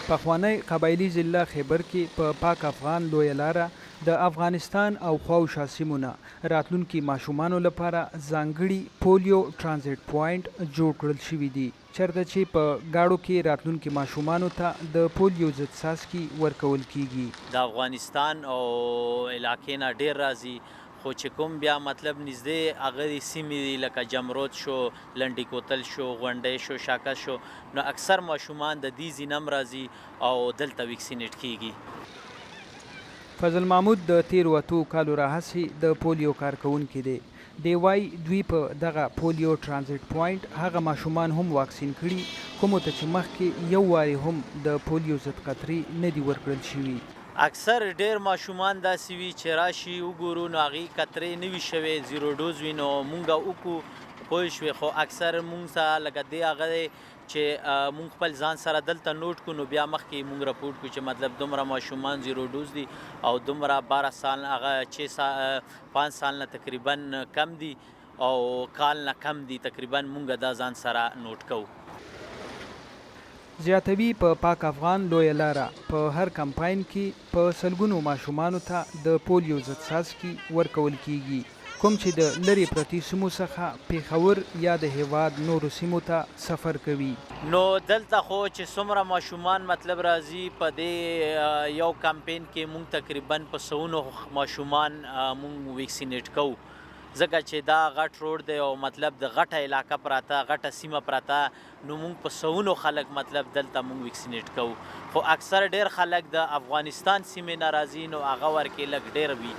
پخوانی قبایلی ضلع خیبر کې په پاک افغان لویه لاره د افغانستان او خواوشا سیمونه راتلونکي ماشومانو لپاره ځانګړي پولیو ټرانزیټ پوینټ جوړ کړل شوي دي چېرته چې په ګاډو کې راتلونکي ماشومانو ته د پولیو ضد څاڅکي ورکول کیږي. د افغانستان او علاقې نه ډېر راځي، خو چې کوم بیا مطلب نږدې هغه سیمې دي لکه جمرود شو، لنډي کوتل شو، غونډۍ شو، شاکس شو، نو اکثر ماشومان د دې ځای نه هم راځي او دلته ویکسینیټ کیږي. فضل محمود د تیرو اتو کالو راهیسې د پولیو کارکوونکی دی. دی وایي دوی په دغه پولیو ټرانزیټ پوینټ هغه ماشومان هم واکسین کړي کومو ته چې مخکې یو وارې هم د پولیو ضد قطرې نه دي ورکړل شوي. اکثر ډیر ماشومان داسې وي چې راشي وګورو نو هغې قطرې نه وي شوې، زیرو ډوز وي، نو مونږ وکړو پوه شوې، خو اکثر مونږ ته لکه دی هغه دی چې مونږ خپل ځان سره دلته نوټ کړو، نو بیا مخکې مونږ رپورټ کړو چې مطلب دومره ماشومان زیرو ډوز دي او دومره 12 سال هغه 5 سال نه تقریبا کم دي او کال نه کم دي، تقریبا مونږ دا ځان سره نوټ کوو. زیاتوي په پاک افغان لویه لاره په هر کمپاین کې په سلګونو ماشومانو ته د پولیو ضد څاڅکي ورکول کیږي کوم چې د لرې پرتې سیمو څخه پیښور یا د هیواد نورو سیمو ته سفر کوي. نو دلته خو چې څومره ماشومان مطلب راځي په دې یو کمپین کې مونږ تقریبا په سوونو ماشومان مونږ ویکسینیټ کوو، ځکه چې دا غټ روډ دی او مطلب د غټه علاقه پراته غټه سیمه پراته، نو مونږ په سوونو خلک مطلب دلته مونږ ویکسینیټ کوو، خو اکثر ډیر خلک د افغانستان سیمې نه راځي نو هغه ورکې لږ ډیر وي.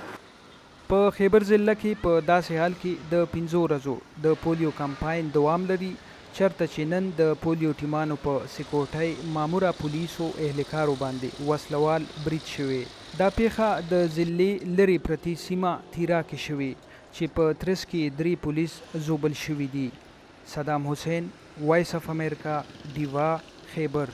په خیبر ضلع کې په داسې حال کې د 5 ورځو د پولیو کمپاین دوام لري چرته چې نن د پولیو ټیمانو په سکوټۍ ماموره پولیسو اهلکارو باندې وسلوال برید شوی. دا پیښه د ضلعې لرې پرتې سیمه تیرا کې شوې چې په ترس کې 3 پولیس زوبل شوي دي. صدام حسین، وایس اف امریکا، ډیوا، خیبر.